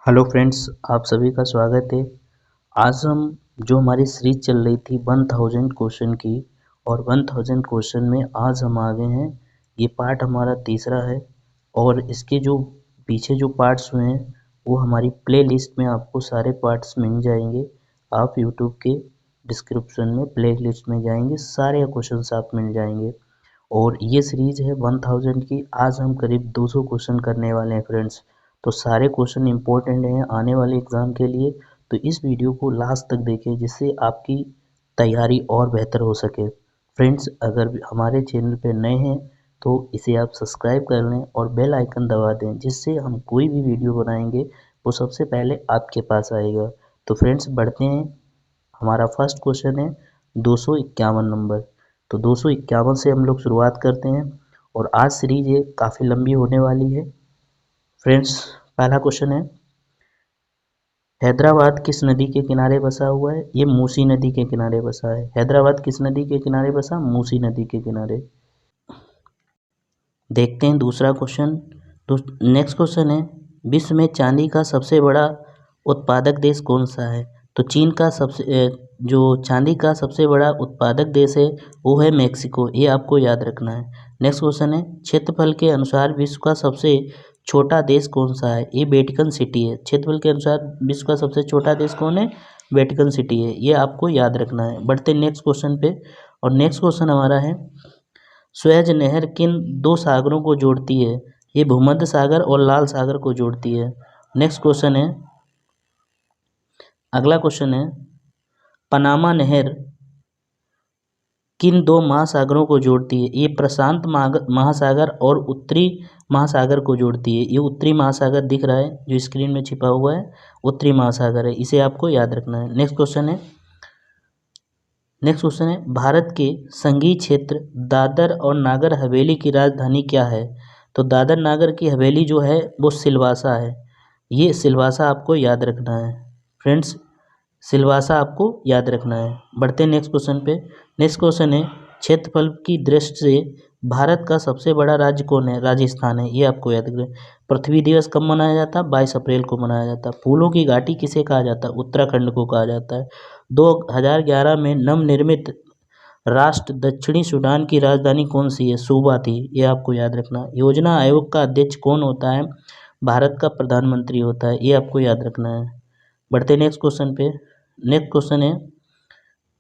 Hello friends, आप सभी का स्वागत है। आज हम जो हमारी सीरीज चल रही थी 1000 क्वेश्चन की, और 1000 क्वेश्चन में आज हम आ गए हैं। ये पार्ट हमारा तीसरा है और इसके जो पीछे जो पार्ट्स हुए हैं वो हमारी प्ले लिस्ट में आपको सारे पार्ट्स मिल जाएंगे। आप यूट्यूब के डिस्क्रिप्शन में प्ले लिस्ट में जाएंगे, सारे क्वेश्चन आप मिल जाएंगे। और ये सीरीज है 1000 की। आज हम करीब 200 क्वेश्चन करने वाले हैं फ्रेंड्स। तो सारे क्वेश्चन इंपॉर्टेंट हैं आने वाले एग्ज़ाम के लिए। तो इस वीडियो को लास्ट तक देखें जिससे आपकी तैयारी और बेहतर हो सके। फ्रेंड्स, अगर हमारे चैनल पे नए हैं तो इसे आप सब्सक्राइब कर लें और बेल आइकन दबा दें, जिससे हम कोई भी वीडियो बनाएंगे वो सबसे पहले आपके पास आएगा। तो फ्रेंड्स, बढ़ते हैं। हमारा फर्स्ट क्वेश्चन है 251 नंबर। तो 251 से हम लोग शुरुआत करते हैं और आज सीरीज ये काफ़ी लंबी होने वाली है। फ्रेंड्स, पहला क्वेश्चन है, हैदराबाद किस नदी के किनारे बसा हुआ है? ये मूसी नदी के किनारे बसा है। हैदराबाद किस नदी के किनारे बसा? मूसी नदी के किनारे। देखते हैं दूसरा क्वेश्चन। तो नेक्स्ट क्वेश्चन है, विश्व में चांदी का सबसे बड़ा उत्पादक देश कौन सा है? तो चीन का जो चांदी का सबसे बड़ा उत्पादक देश है वो है मेक्सिको। ये आपको याद रखना है। नेक्स्ट क्वेश्चन है, क्षेत्रफल के अनुसार विश्व का सबसे छोटा देश कौन सा है? ये वेटिकन सिटी है। क्षेत्रफल के अनुसार विश्व का सबसे छोटा देश कौन है? वेटिकन सिटी है। ये आपको याद रखना है। बढ़ते नेक्स्ट क्वेश्चन पे। और नेक्स्ट क्वेश्चन हमारा है, स्वेज नहर किन दो सागरों को जोड़ती है? ये भूमध्य सागर और लाल सागर को जोड़ती है। नेक्स्ट क्वेश्चन है, अगला क्वेश्चन है, पनामा नहर किन दो महासागरों को जोड़ती है? ये प्रशांत महासागर और उत्तरी महासागर को जोड़ती है। ये उत्तरी महासागर दिख रहा है जो स्क्रीन में छिपा हुआ है, उत्तरी महासागर है। इसे आपको याद रखना है। नेक्स्ट क्वेश्चन है, भारत के संघीय क्षेत्र दादर और नागर हवेली की राजधानी क्या है? तो दादर नागर की हवेली जो है वो सिलवासा है। ये सिलवासा आपको याद रखना है फ्रेंड्स, सिलवासा आपको याद रखना है। बढ़ते हैं नेक्स्ट क्वेश्चन पे। नेक्स्ट क्वेश्चन है, क्षेत्रफल की दृष्टि से भारत का सबसे बड़ा राज्य कौन है? राजस्थान है। ये आपको याद रखना है। पृथ्वी दिवस कब मनाया जाता है? 22 अप्रैल को मनाया जाता है। फूलों की घाटी किसे कहा जाता है? उत्तराखंड को कहा जाता है। 2011 में नवनिर्मित राष्ट्र दक्षिणी सूडान की राजधानी कौन सी है? सूबा थी। ये आपको याद रखना। योजना आयोग का अध्यक्ष कौन होता है? भारत का प्रधानमंत्री होता है। ये आपको याद रखना है। बढ़ते नेक्स्ट क्वेश्चन पे। नेक्स्ट क्वेश्चन है,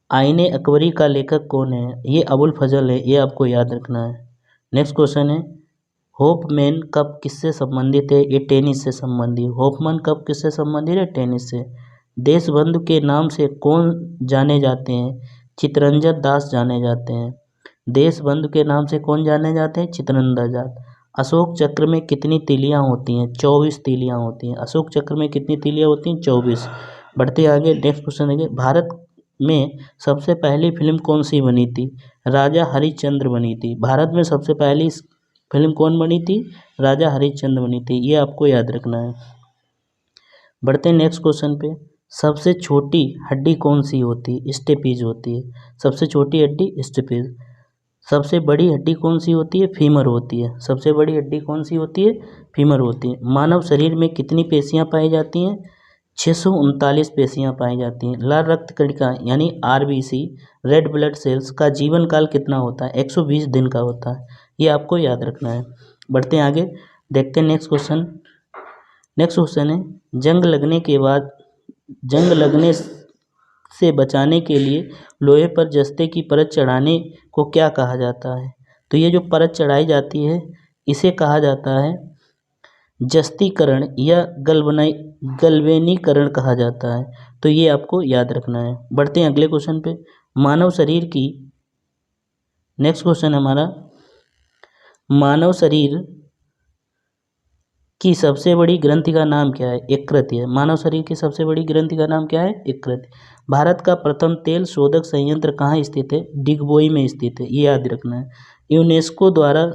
आईने अकबरी का लेखक कौन है? ये अबुल फजल है। ये आपको याद रखना है। नेक्स्ट क्वेश्चन है, होफमैन कप किससे संबंधित है? ये टेनिस से संबंधित। होफमैन कप किससे संबंधित है? टेनिस से। देशबंधु के नाम से कौन जाने जाते हैं? चितरंजन दास जाने जाते हैं। देशबंधु के नाम से कौन जाने जाते हैं? चितरंजन दास। अशोक चक्र में कितनी तीलियां होती हैं? 24 तीलियां होती हैं। अशोक चक्र में कितनी तीलियां होती हैं? 24। बढ़ते आगे। नेक्स्ट क्वेश्चन है, भारत में सबसे पहली फिल्म कौन सी बनी थी? राजा हरिश्चंद्र बनी थी। भारत में सबसे पहली फिल्म कौन बनी थी? राजा हरिश्चंद्र बनी थी। ये आपको याद रखना है। बढ़ते हैं नेक्स्ट क्वेश्चन पे। सबसे छोटी हड्डी कौन सी होती है? स्टेपीज होती है। सबसे छोटी हड्डी स्टेपीज। सबसे बड़ी हड्डी कौन सी होती है? फीमर होती है। सबसे बड़ी हड्डी कौन सी होती है? फीमर होती है। मानव शरीर में कितनी पेशियां पाई जाती हैं? 639 पेशियां पाई जाती हैं। लाल रक्त कणिका यानी आरबीसी, रेड ब्लड सेल्स का जीवन काल कितना होता है? 120 दिन का होता है। ये आपको याद रखना है। बढ़ते हैं आगे। देखते हैं नेक्स्ट क्वेश्चन। नेक्स्ट क्वेश्चन है, जंग लगने से बचाने के लिए लोहे पर जस्ते की परत चढ़ाने को क्या कहा जाता है? तो ये जो परत चढ़ाई जाती है इसे कहा जाता है जस्तीकरण या गल्वेनीकरण कहा जाता है। तो ये आपको याद रखना है। बढ़ते हैं अगले क्वेश्चन पे। मानव शरीर की नेक्स्ट क्वेश्चन हमारा, मानव शरीर की सबसे बड़ी ग्रंथि का नाम क्या है? यकृत है। मानव शरीर की सबसे बड़ी ग्रंथि का नाम क्या है? यकृत। भारत का प्रथम तेल शोधक संयंत्र कहाँ स्थित है? डिगबोई में स्थित है। ये याद रखना है। यूनेस्को द्वारा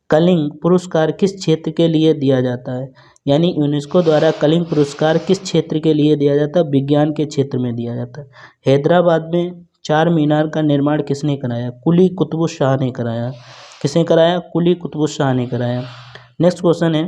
कलिंग पुरस्कार किस क्षेत्र के लिए दिया जाता है? यानी यूनेस्को द्वारा कलिंग पुरस्कार किस क्षेत्र के लिए दिया जाता है? विज्ञान के क्षेत्र में दिया जाता है। हैदराबाद में चार मीनार का निर्माण किसने कराया? कुली कुतुब शाह ने कराया। किसने कराया? कुली कुतुब शाह ने कराया। नेक्स्ट क्वेश्चन है,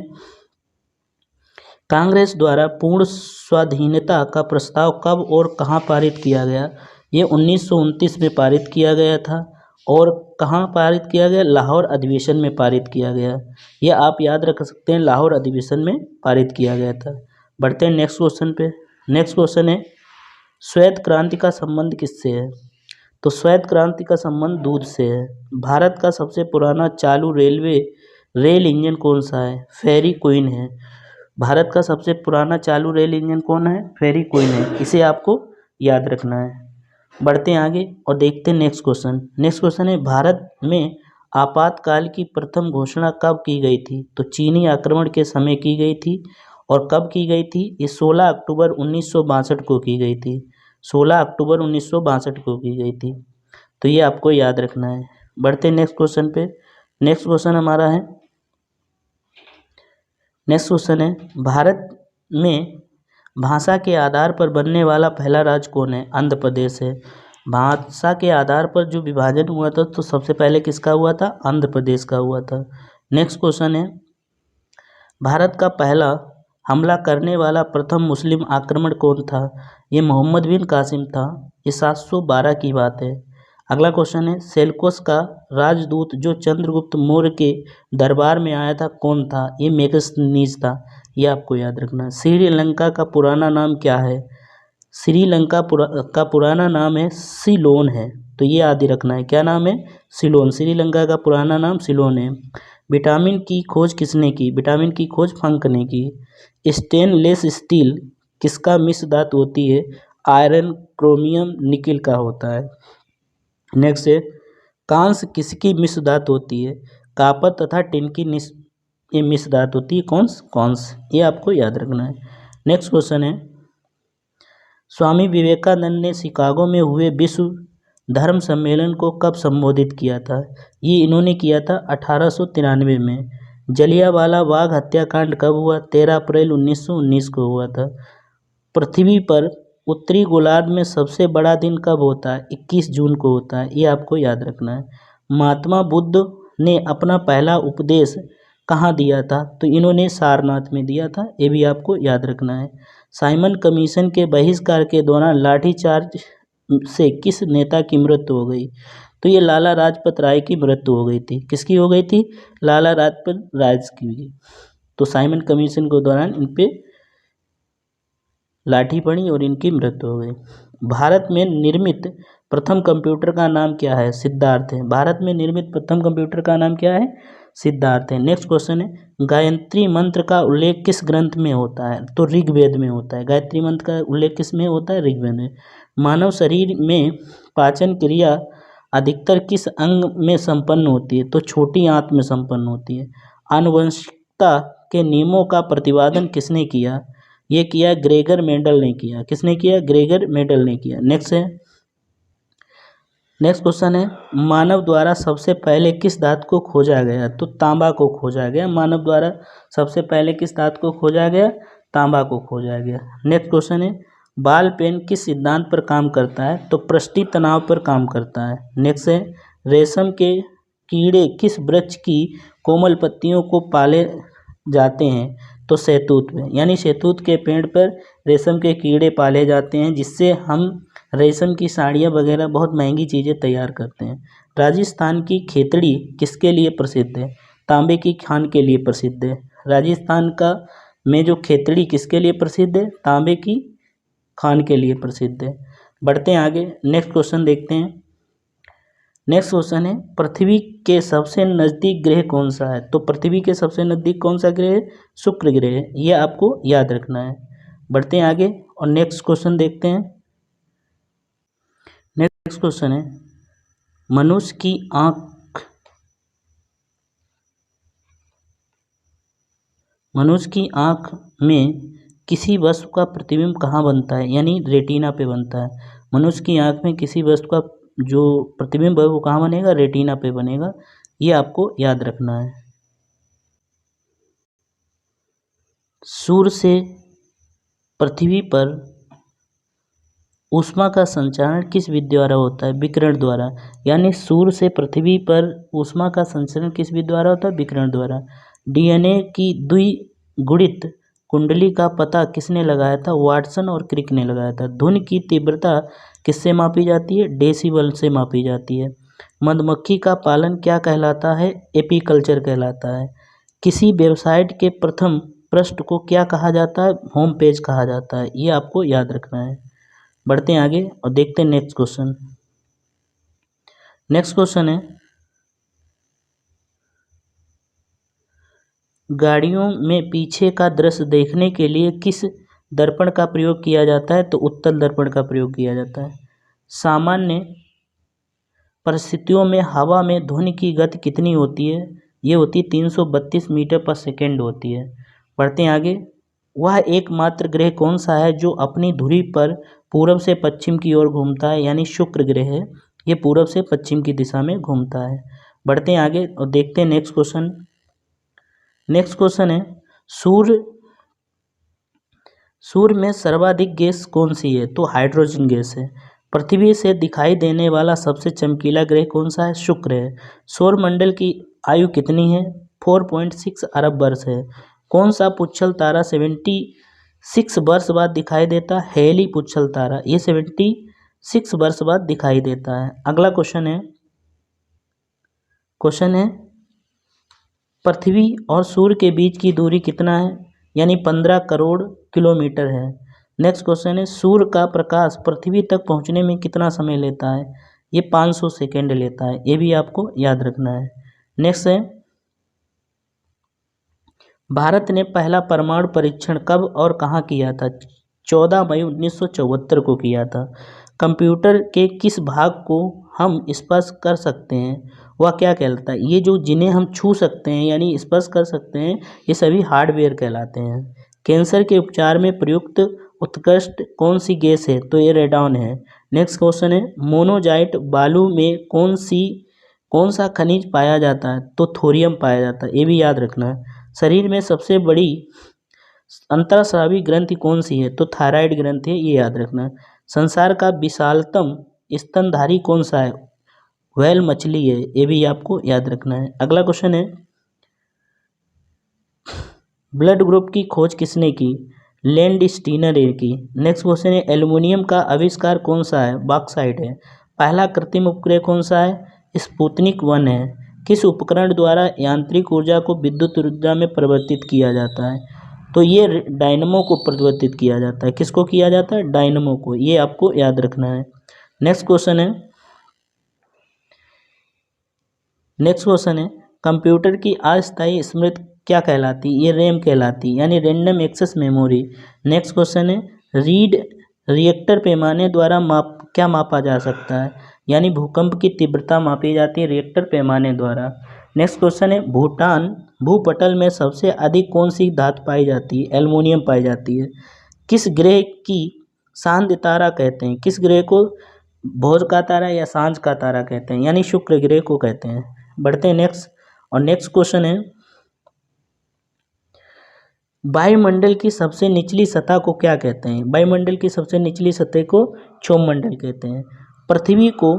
कांग्रेस द्वारा पूर्ण स्वाधीनता का प्रस्ताव कब और कहाँ पारित किया गया? ये 1929 में पारित किया गया था। और कहाँ पारित किया गया? लाहौर अधिवेशन में पारित किया गया। यह आप याद रख सकते हैं, लाहौर अधिवेशन में पारित किया गया था। बढ़ते हैं नेक्स्ट क्वेश्चन पे। नेक्स्ट क्वेश्चन है, श्वेत क्रांति का संबंध किससे है? तो श्वेत क्रांति का संबंध दूध से है। भारत का सबसे पुराना चालू रेल इंजन कौन सा है? फेरी क्वीन है। भारत का सबसे पुराना चालू रेल इंजन कौन है? फेरी क्वीन है। इसे आपको याद रखना है। बढ़ते हैं आगे और देखते हैं नेक्स्ट क्वेश्चन। नेक्स्ट क्वेश्चन है, भारत में आपातकाल की प्रथम घोषणा कब की गई थी? तो चीनी आक्रमण के समय की गई थी। और कब की गई थी? ये 16 अक्टूबर 1962 को की गई थी। 16 अक्टूबर 1962 को की गई थी। तो ये आपको याद रखना है। बढ़ते हैं नेक्स्ट क्वेश्चन पे। नेक्स्ट क्वेश्चन हमारा है, नेक्स्ट क्वेश्चन है, भारत में भाषा के आधार पर बनने वाला पहला राज्य कौन है? आंध्र प्रदेश है। भाषा के आधार पर जो विभाजन हुआ था तो सबसे पहले किसका हुआ था? आंध्र प्रदेश का हुआ था। नेक्स्ट क्वेश्चन है, भारत का पहला हमला करने वाला प्रथम मुस्लिम आक्रमण कौन था? ये मोहम्मद बिन कासिम था। ये 712 की बात है। अगला क्वेश्चन है, सेल्यूकस का राजदूत जो चंद्रगुप्त मौर्य के दरबार में आया था कौन था? ये मेगस्थनीज था। ये आपको याद रखना है। श्रीलंका का पुराना नाम क्या है? श्रीलंका का पुराना नाम है सिलोन है। तो ये याद ही रखना है, क्या नाम है? सिलोन। श्रीलंका का पुराना नाम सिलोन है। विटामिन की खोज किसने की? विटामिन की खोज फंक ने की। स्टेनलेस स्टील किसका मिश्र धातु होती है? आयरन, क्रोमियम, निकिल का होता है। नेक्स्ट है, कांस्य किसकी मिश्र धातु होती है? कापर तथा टिन की मिश्र धातु होती है। कांस्य। ये आपको याद रखना है। नेक्स्ट क्वेश्चन है, स्वामी विवेकानंद ने शिकागो में हुए विश्व धर्म सम्मेलन को कब संबोधित किया था? ये इन्होंने किया था 1893 में। जलियांवाला बाग हत्याकांड कब हुआ? 13 अप्रैल 1919 को हुआ था। पृथ्वी पर उत्तरी गोलार्ध में सबसे बड़ा दिन कब होता है? 21 जून को होता है। ये आपको याद रखना है। महात्मा बुद्ध ने अपना पहला उपदेश कहाँ दिया था? तो इन्होंने सारनाथ में दिया था। ये भी आपको याद रखना है। साइमन कमीशन के बहिष्कार के दौरान लाठीचार्ज से किस नेता की मृत्यु हो गई? तो ये लाला लाजपत राय की मृत्यु हो गई थी। किसकी हो गई थी? लाला लाजपत राय की। तो साइमन कमीशन के दौरान इन पे लाठी पड़ी और इनकी मृत्यु हो गई। भारत में निर्मित प्रथम कंप्यूटर का नाम क्या है? सिद्धार्थ है। भारत में निर्मित प्रथम कंप्यूटर का नाम क्या है? सिद्धार्थ है। नेक्स्ट क्वेश्चन है, गायत्री मंत्र का उल्लेख किस ग्रंथ में होता है? तो ऋग्वेद में होता है। गायत्री मंत्र का उल्लेख किस में होता है? ऋग्वेद में। मानव शरीर में पाचन क्रिया अधिकतर किस अंग में संपन्न होती है? तो छोटी आंत में संपन्न होती है। आनुवंशिकता के नियमों का प्रतिपादन किसने किया? ये किया ग्रेगर मेंडल ने किया। किसने किया? ग्रेगर मेंडल ने किया। नेक्स्ट क्वेश्चन है, मानव द्वारा सबसे पहले किस धातु को खोजा गया? तो तांबा को खोजा गया। मानव द्वारा सबसे पहले किस धातु को खोजा गया? तांबा को खोजा गया। नेक्स्ट क्वेश्चन है, बाल पेन किस सिद्धांत पर काम करता है? तो पृष्ठीय तनाव पर काम करता है। नेक्स्ट है, रेशम के कीड़े किस वृक्ष की कोमल पत्तियों को पाले जाते हैं? तो शहतूत में, यानी शहतूत के पेड़ पर रेशम के कीड़े पाले जाते हैं, जिससे हम रेशम की साड़ियाँ वगैरह बहुत महंगी चीज़ें तैयार करते हैं। राजस्थान की खेतड़ी किसके लिए प्रसिद्ध है? तांबे की खान के लिए प्रसिद्ध है। राजस्थान का में जो खेतड़ी किसके लिए प्रसिद्ध है? तांबे की खान के लिए प्रसिद्ध है। बढ़ते हैं आगे, नेक्स्ट क्वेश्चन देखते हैं। नेक्स्ट क्वेश्चन है, पृथ्वी के सबसे नज़दीक ग्रह कौन सा है? तो पृथ्वी के सबसे नज़दीक कौन सा ग्रह है? शुक्र ग्रह है। ये आपको याद रखना है। बढ़ते हैं आगे और नेक्स्ट क्वेश्चन देखते हैं। नेक्स्ट क्वेश्चन है, मनुष्य की आँख में किसी वस्तु का प्रतिबिंब कहाँ बनता है? यानी रेटिना पे बनता है। मनुष्य की आँख में किसी वस्तु का जो प्रतिबिंब है वो कहाँ बनेगा? रेटिना पे बनेगा। ये आपको याद रखना है। सूर्य से पृथ्वी पर ऊष्मा का संचरण किस विधि द्वारा होता है? विकिरण द्वारा। यानी सूर्य से पृथ्वी पर ऊष्मा का संचरण किस विधि द्वारा होता है? विकिरण द्वारा। डीएनए की द्विगुणित कुंडली का पता किसने लगाया था? वाटसन और क्रिक ने लगाया था। धुन की तीव्रता किससे मापी जाती है? डेसिबल से मापी जाती है। मधुमक्खी का पालन क्या कहलाता है? एपीकल्चर कहलाता है। किसी वेबसाइट के प्रथम पृष्ठ को क्या कहा जाता है? होम पेज कहा जाता है। ये आपको याद रखना है। बढ़ते हैं आगे और देखते हैं नेक्स्ट क्वेश्चन। नेक्स्ट क्वेश्चन है, गाड़ियों में पीछे का दृश्य देखने के लिए किस दर्पण का प्रयोग किया जाता है? तो उत्तल दर्पण का प्रयोग किया जाता है। सामान्य परिस्थितियों में हवा में ध्वनि की गति कितनी होती है? ये होती है 332 मीटर पर सेकेंड होती है। बढ़ते हैं आगे। वह एकमात्र ग्रह कौन सा है जो अपनी धुरी पर पूर्व से पश्चिम की ओर घूमता है? यानी शुक्र ग्रह है, ये पूर्व से पश्चिम की दिशा में घूमता है। बढ़ते हैं आगे और देखते हैं नेक्स्ट क्वेश्चन। नेक्स्ट क्वेश्चन है, सूर्य में सर्वाधिक गैस कौन सी है? तो हाइड्रोजन गैस है। पृथ्वी से दिखाई देने वाला सबसे चमकीला ग्रह कौन सा है? शुक्र है। सौरमंडल की आयु कितनी है? 4.6 अरब वर्ष है। कौन सा पुच्छल तारा 76 वर्ष बाद दिखाई देता है? हेली पुच्छल तारा, ये 76 वर्ष बाद दिखाई देता है। अगला क्वेश्चन है पृथ्वी और सूर्य के बीच की दूरी कितना है? यानी 15 करोड़ किलोमीटर है। नेक्स्ट क्वेश्चन है, सूर्य का प्रकाश पृथ्वी तक पहुंचने में कितना समय लेता है? ये 500 सेकेंड लेता है। ये भी आपको याद रखना है। नेक्स्ट है, भारत ने पहला परमाणु परीक्षण कब और कहाँ किया था? 14 मई 1974 को किया था। कंप्यूटर के किस भाग को हम स्पर्श कर सकते हैं वह क्या कहलाता है? ये जो जिन्हें हम छू सकते हैं यानी स्पर्श कर सकते हैं, ये सभी हार्डवेयर कहलाते हैं। कैंसर के उपचार में प्रयुक्त उत्कृष्ट कौन सी गैस है? तो ये रेडॉन है। नेक्स्ट क्वेश्चन है, मोनोजाइट बालू में कौन सा खनिज पाया जाता है? तो थोरियम पाया जाता है। ये भी याद रखना है। शरीर में सबसे बड़ी अंतःस्रावी ग्रंथि कौन सी है? तो थायराइड ग्रंथि है। ये याद रखना है। संसार का विशालतम स्तनधारी कौन सा है? व्हेल मछली है। ये भी आपको याद रखना है। अगला क्वेश्चन है, ब्लड ग्रुप की खोज किसने की? लैंडस्टीनर ने की। नेक्स्ट क्वेश्चन है, एल्युमिनियम का आविष्कार कौन सा है? बॉक्साइट है। पहला कृत्रिम उपग्रह कौन सा है? स्पुतनिक 1 है। किस उपकरण द्वारा यांत्रिक ऊर्जा को विद्युत ऊर्जा में परिवर्तित किया जाता है? तो ये डायनमो को परिवर्तित किया जाता है। किसको किया जाता है? डायनमो को। ये आपको याद रखना है। नेक्स्ट क्वेश्चन है, कंप्यूटर की अस्थायी स्मृति क्या कहलाती है? ये रैम कहलाती है, यानी random access memory. Next question है, रीड रिएक्टर पैमाने द्वारा क्या मापा जा सकता है? यानी भूकंप की तीव्रता मापी जाती है रिएक्टर पैमाने द्वारा। नेक्स्ट क्वेश्चन है, भूटान भूपटल में सबसे अधिक कौन सी धातु पाई जाती है? एल्युमिनियम पाई जाती है। किस ग्रह की शांत तारा कहते हैं? किस ग्रह को भोर का तारा या सांझ का तारा कहते हैं? यानी शुक्र ग्रह को कहते हैं। बढ़ते हैं नेक्स्ट। और नेक्स्ट क्वेश्चन है, वायुमंडल की सबसे निचली सतह को क्या कहते हैं? वायुमंडल की सबसे निचली सतह को क्षोभमंडल कहते हैं। पृथ्वी को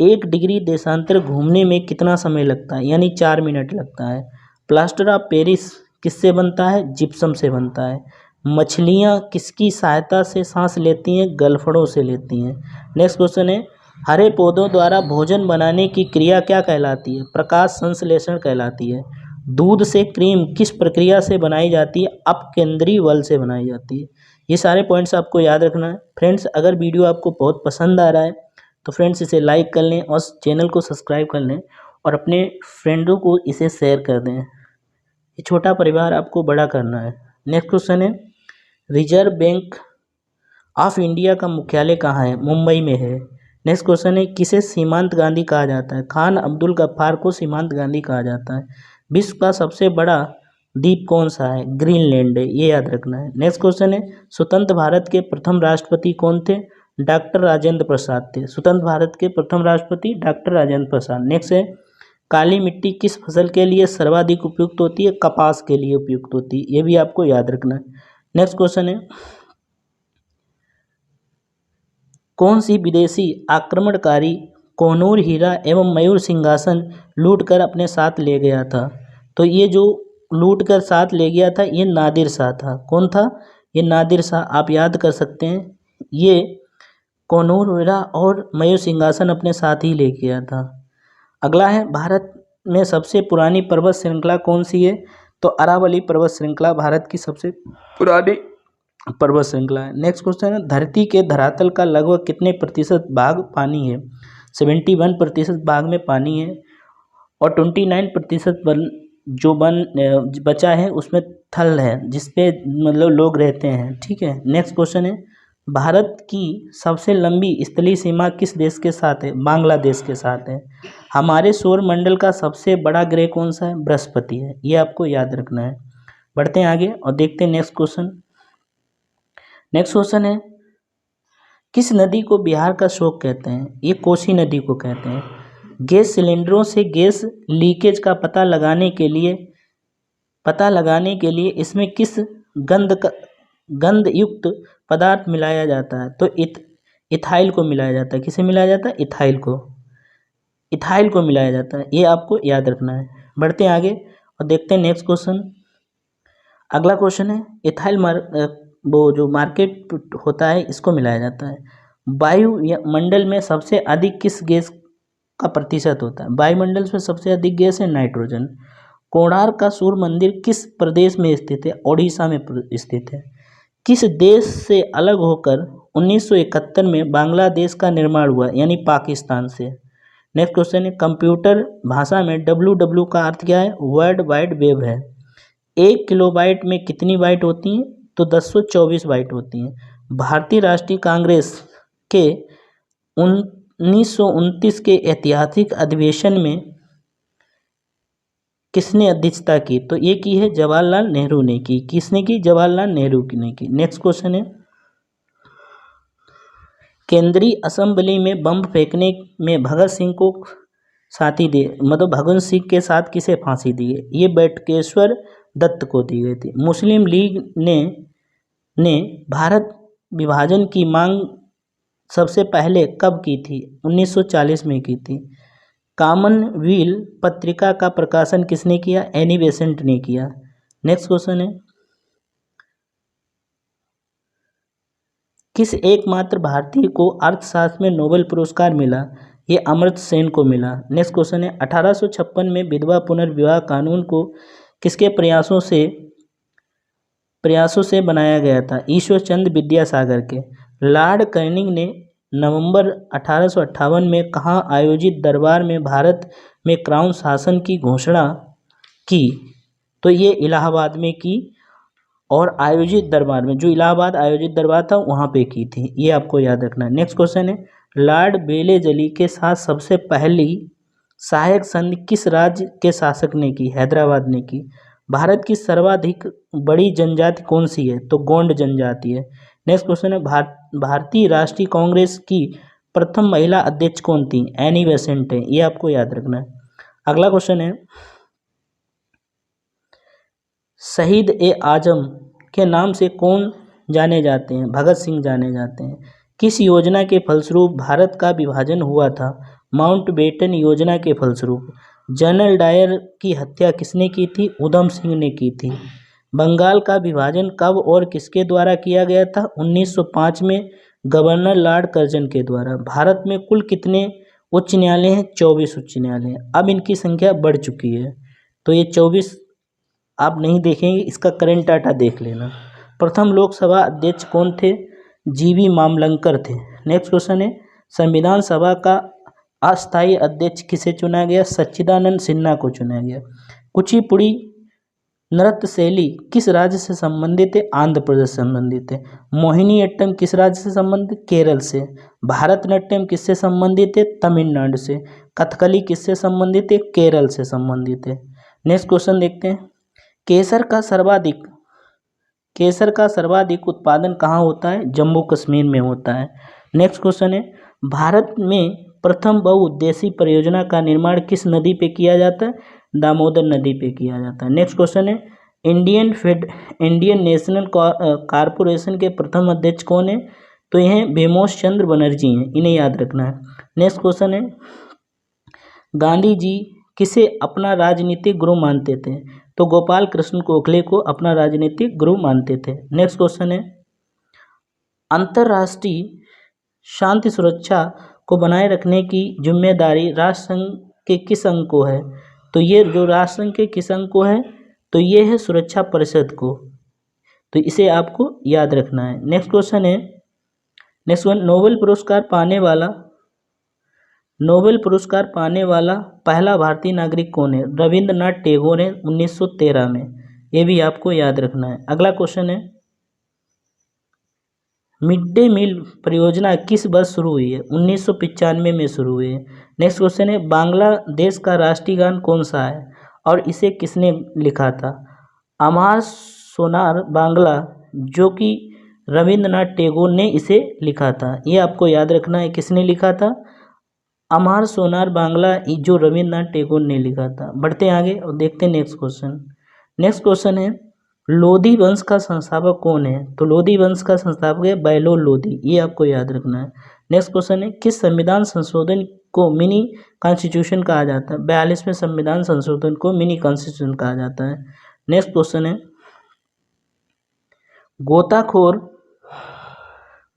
1 डिग्री देशांतर घूमने में कितना समय लगता है? यानी 4 मिनट लगता है। प्लास्टर ऑफ पेरिस किससे बनता है? जिप्सम से बनता है। मछलियाँ किसकी सहायता से सांस लेती हैं? गलफड़ों से लेती हैं। नेक्स्ट क्वेश्चन है, हरे पौधों द्वारा भोजन बनाने की क्रिया क्या कहलाती है? प्रकाश संश्लेषण कहलाती है। दूध से क्रीम किस प्रक्रिया से बनाई जाती है? अपकेंद्रीय बल से बनाई जाती है। ये सारे पॉइंट्स आपको याद रखना है। फ्रेंड्स, अगर वीडियो आपको बहुत पसंद आ रहा है तो फ्रेंड्स इसे लाइक कर लें और चैनल को सब्सक्राइब कर लें और अपने फ्रेंडों को इसे शेयर कर दें। ये छोटा परिवार आपको बड़ा करना है। नेक्स्ट क्वेश्चन है, रिजर्व बैंक ऑफ इंडिया का मुख्यालय कहाँ है? मुंबई में है। नेक्स्ट क्वेश्चन है, किसे सीमांत गांधी कहा जाता है? खान अब्दुल गफ्फार को सीमांत गांधी कहा जाता है। विश्व का सबसे बड़ा द्वीप कौन सा है? ग्रीनलैंड है। ये याद रखना है। नेक्स्ट क्वेश्चन है, स्वतंत्र भारत के प्रथम राष्ट्रपति कौन थे? डॉक्टर राजेंद्र प्रसाद थे। स्वतंत्र भारत के प्रथम राष्ट्रपति डॉक्टर राजेंद्र प्रसाद। नेक्स्ट है, काली मिट्टी किस फसल के लिए सर्वाधिक उपयुक्त होती है? कपास के लिए उपयुक्त होती है। ये भी आपको याद रखना है। नेक्स्ट क्वेश्चन है, कौन सी विदेशी आक्रमणकारी कोहिनूर हीरा एवं मयूर सिंहासन लूटकर अपने साथ ले गया था? तो ये जो लूट कर साथ ले गया था, ये नादिर शाह था। कौन था? ये नादिर शाह। आप याद कर सकते हैं, ये कोनूर वीरा और मयूर सिंहासन अपने साथ ही ले गया था। अगला है, भारत में सबसे पुरानी पर्वत श्रृंखला कौन सी है? तो अरावली पर्वत श्रृंखला भारत की सबसे पुरानी पर्वत श्रृंखला है। नेक्स्ट क्वेश्चन है, धरती के धरातल का लगभग कितने प्रतिशत भाग पानी है? 71% भाग में पानी है और 29% जो बचा है उसमें थल है, जिसपे मतलब लोग रहते हैं। ठीक है। नेक्स्ट क्वेश्चन है, भारत की सबसे लंबी स्थलीय सीमा किस देश के साथ है? बांग्लादेश के साथ है। हमारे सौर मंडल का सबसे बड़ा ग्रह कौन सा है? बृहस्पति है। ये आपको याद रखना है। बढ़ते हैं आगे और देखते हैं नेक्स्ट क्वेश्चन। नेक्स्ट क्वेश्चन है, किस नदी को बिहार का शोक कहते हैं? ये कोसी नदी को कहते हैं। गैस सिलेंडरों से गैस लीकेज का पता लगाने के लिए इसमें किस गंध युक्त पदार्थ मिलाया जाता है? तो इथाइल को मिलाया जाता है। किसे मिलाया जाता है? इथाइल को मिलाया जाता है। ये आपको याद रखना है। बढ़ते हैं आगे और देखते हैं नेक्स्ट क्वेश्चन। अगला क्वेश्चन है, इथाइल वो जो मार्केट होता है इसको मिलाया जाता है। वायुमंडल में सबसे अधिक किस गैस का प्रतिशत होता है? वायुमंडल में सबसे अधिक गैस है नाइट्रोजन। कोणार्क का सूर्य मंदिर किस प्रदेश में स्थित है? ओडिशा में स्थित है। किस देश से अलग होकर 1971 में बांग्लादेश का निर्माण हुआ, यानी पाकिस्तान से? नेक्स्ट क्वेश्चन है, कंप्यूटर भाषा में WW का अर्थ क्या है? वर्ल्ड वाइड वेब है। 1 किलोबाइट में कितनी बाइट होती हैं? तो 1024 बाइट होती हैं। भारतीय राष्ट्रीय कांग्रेस के 1929 के ऐतिहासिक अधिवेशन में किसने अध्यक्षता की? तो ये की है जवाहरलाल नेहरू ने की। किसने की? जवाहरलाल नेहरू ने की। नेक्स्ट क्वेश्चन है, केंद्रीय असेंबली में बम फेंकने में भगत सिंह को साथी दिए, मतलब भगत सिंह के साथ किसे फांसी दी है? ये बटुकेश्वर दत्त को दी गई थी। मुस्लिम लीग ने भारत विभाजन की मांग सबसे पहले कब की थी? 1940 में की थी। कॉमनवेल्थ पत्रिका का प्रकाशन किसने किया? एनी बेसेंट ने किया। नेक्स्ट क्वेश्चन है, किस एकमात्र भारतीय को अर्थशास्त्र में नोबेल पुरस्कार मिला? ये अमर्त्य सेन को मिला। नेक्स्ट क्वेश्चन है, 1856 में विधवा पुनर्विवाह कानून को किसके प्रयासों से बनाया गया था? ईश्वर चंद्र विद्यासागर के। लॉर्ड कैनिंग ने नवंबर 1858 में कहाँ आयोजित दरबार में भारत में क्राउन शासन की घोषणा की? तो ये इलाहाबाद में की और आयोजित दरबार में, जो इलाहाबाद आयोजित दरबार था वहाँ पे की थी। ये आपको याद रखना है। नेक्स्ट क्वेश्चन है, लॉर्ड बेलेजली के साथ सबसे पहली सहायक संधि किस राज्य के शासक ने की? हैदराबाद ने की। भारत की सर्वाधिक बड़ी जनजाति कौन सी है? तो गोंड जनजाति है। नेक्स्ट क्वेश्चन है, भारतीय राष्ट्रीय कांग्रेस की प्रथम महिला अध्यक्ष कौन थी? एनी बेसेंट है। ये आपको याद रखना है। अगला क्वेश्चन है, शहीद ए आजम के नाम से कौन जाने जाते हैं? भगत सिंह जाने जाते हैं। किस योजना के फलस्वरूप भारत का विभाजन हुआ था? माउंटबेटन योजना के फलस्वरूप। जनरल डायर की हत्या किसने की थी? उधम सिंह ने की थी। बंगाल का विभाजन कब और किसके द्वारा किया गया था? 1905 में गवर्नर लॉर्ड कर्जन के द्वारा। भारत में कुल कितने उच्च न्यायालय हैं? 24 उच्च न्यायालय हैं। अब इनकी संख्या बढ़ चुकी है, तो ये 24 आप नहीं देखेंगे, इसका करंट डाटा देख लेना। प्रथम लोकसभा अध्यक्ष कौन थे? जीवी मामलंकर थे। नेक्स्ट क्वेश्चन है, संविधान सभा का अस्थायी अध्यक्ष किसे चुना गया? सच्चिदानंद सिन्हा को चुना गया। कुचिपुड़ी नृत्य शैली किस राज्य से संबंधित है? आंध्र प्रदेश से संबंधित है। मोहिनीअट्टम किस राज्य से संबंधित? केरल से। भारतनाट्यम किससे संबंधित है? तमिलनाडु से। कथकली किससे संबंधित है? केरल से संबंधित है। नेक्स्ट क्वेश्चन देखते हैं, केसर का सर्वाधिक उत्पादन कहाँ होता है? जम्मू कश्मीर में होता है। नेक्स्ट क्वेश्चन है, भारत में प्रथम बहुउद्देशीय परियोजना का निर्माण किस नदी पे किया जाता है? दामोदर नदी पे किया जाता है। नेक्स्ट क्वेश्चन है, इंडियन नेशनल कॉरपोरेशन के प्रथम अध्यक्ष कौन है? तो यह बिमोश चंद्र बनर्जी हैं, इन्हें याद रखना है। नेक्स्ट क्वेश्चन है, गांधी जी किसे अपना राजनीतिक गुरु मानते थे? तो गोपाल कृष्ण गोखले को अपना राजनीतिक गुरु मानते थे। नेक्स्ट क्वेश्चन है, अंतर्राष्ट्रीय शांति सुरक्षा को बनाए रखने की जिम्मेदारी राष्ट्रसंघ के किस अंग को है? तो ये जो राष्ट्रसंघ के किस अंग को है, तो ये है सुरक्षा परिषद को। तो इसे आपको याद रखना है। नेक्स्ट क्वेश्चन है, नेक्स्ट वन, नोबेल पुरस्कार पाने वाला पहला भारतीय नागरिक कौन है? रविंद्रनाथ टैगोर ने 1913 में। ये भी आपको याद रखना है। अगला क्वेश्चन है, मिड डे मील परियोजना किस वर्ष शुरू हुई है? 1995 में शुरू हुई है। नेक्स्ट क्वेश्चन है, बांग्लादेश का राष्ट्रीय गान कौन सा है और इसे किसने लिखा था? अमर सोनार बांग्ला, जो कि रविंद्रनाथ टैगोर ने इसे लिखा था। ये आपको याद रखना है, किसने लिखा था? अमर सोनार बांग्ला, जो रविंद्रनाथ टैगोर ने लिखा था। बढ़ते आगे और देखते हैं नेक्स्ट क्वेश्चन। नेक्स्ट क्वेश्चन है, लोधी वंश का संस्थापक कौन है? तो लोधी वंश का संस्थापक है बहलोल लोधी। ये आपको याद रखना है। नेक्स्ट क्वेश्चन है, किस संविधान संशोधन को मिनी कॉन्स्टिट्यूशन कहा जाता है? 42वें संविधान संशोधन को मिनी कॉन्स्टिट्यूशन कहा जाता है। नेक्स्ट क्वेश्चन है,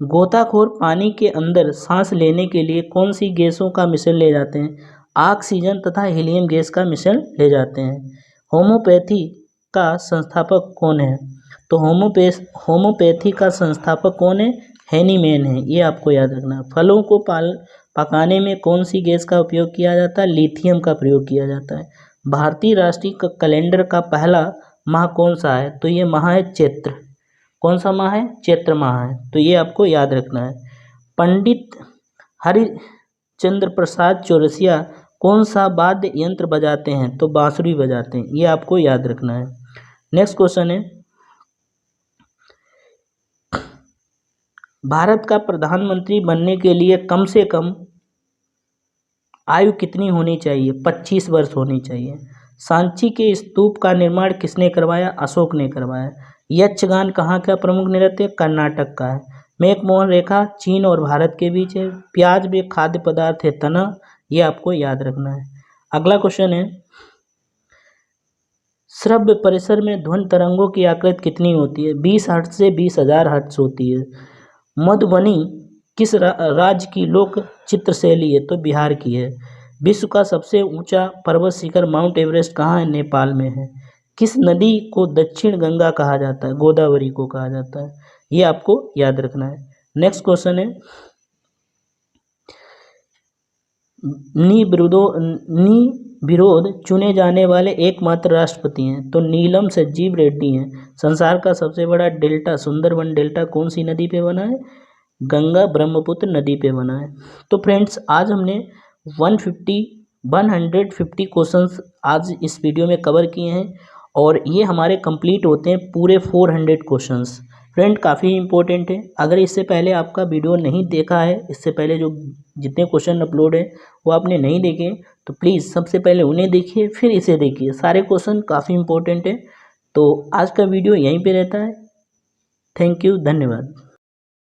गोताखोर पानी के अंदर सांस लेने के लिए कौन सी गैसों का मिश्रण ले जाते हैं? ऑक्सीजन तथा हीलियम गैस का मिश्रण ले जाते हैं। होम्योपैथी का संस्थापक कौन है? तो होम्योपैथी का संस्थापक कौन है? हैनीमैन है। ये आपको याद रखना है। फलों को पकाने में कौन सी गैस का उपयोग किया जाता है? लिथियम का प्रयोग किया जाता है। भारतीय राष्ट्रीय कैलेंडर का पहला माह कौन सा है? तो ये माह है चैत्र। कौन सा माह है? चैत्र माह है। तो ये आपको याद रखना है। पंडित हरिश्चंद्र प्रसाद चौरसिया कौन सा वाद्य यंत्र बजाते हैं? तो बांसुरी बजाते हैं। ये आपको याद रखना है। नेक्स्ट क्वेश्चन है, भारत का प्रधानमंत्री बनने के लिए कम से कम आयु कितनी होनी चाहिए? 25 वर्ष होनी चाहिए। सांची के स्तूप का निर्माण किसने करवाया? अशोक ने करवाया। यक्षगान कहाँ का प्रमुख नृत्य? कर्नाटक का है। मैकमोहन रेखा चीन और भारत के बीच है। प्याज में खाद्य पदार्थ है तना। ये आपको याद रखना है। अगला क्वेश्चन है, श्रव्य परिसर में ध्वनि तरंगों की आकृति कितनी होती है? 20 हर्ट्ज से 20,000 हर्ट्ज होती है। मधुबनी किस राज्य की लोक चित्र शैली है? तो बिहार की है। विश्व का सबसे ऊंचा पर्वत शिखर माउंट एवरेस्ट कहाँ है? नेपाल में है। किस नदी को दक्षिण गंगा कहा जाता है? गोदावरी को कहा जाता है। ये आपको याद रखना है। नेक्स्ट क्वेश्चन है, निर्विरोध चुने जाने वाले एकमात्र राष्ट्रपति हैं? तो नीलम संजीव रेड्डी हैं। संसार का सबसे बड़ा डेल्टा सुंदरबन डेल्टा कौन सी नदी पे बना है? गंगा ब्रह्मपुत्र नदी पे बना है। तो फ्रेंड्स, आज हमने 150 क्वेश्चंस आज इस वीडियो में कवर किए हैं और ये हमारे कंप्लीट होते हैं पूरे 400 क्वेश्चंस। फ्रेंड, काफ़ी इंपॉर्टेंट है। अगर इससे पहले आपका वीडियो नहीं देखा है, इससे पहले जो जितने क्वेश्चन अपलोड है वो आपने नहीं देखे, तो प्लीज़ सबसे पहले उन्हें देखिए, फिर इसे देखिए। सारे क्वेश्चन काफ़ी इंपॉर्टेंट है। तो आज का वीडियो यहीं पे रहता है। थैंक यू, धन्यवाद।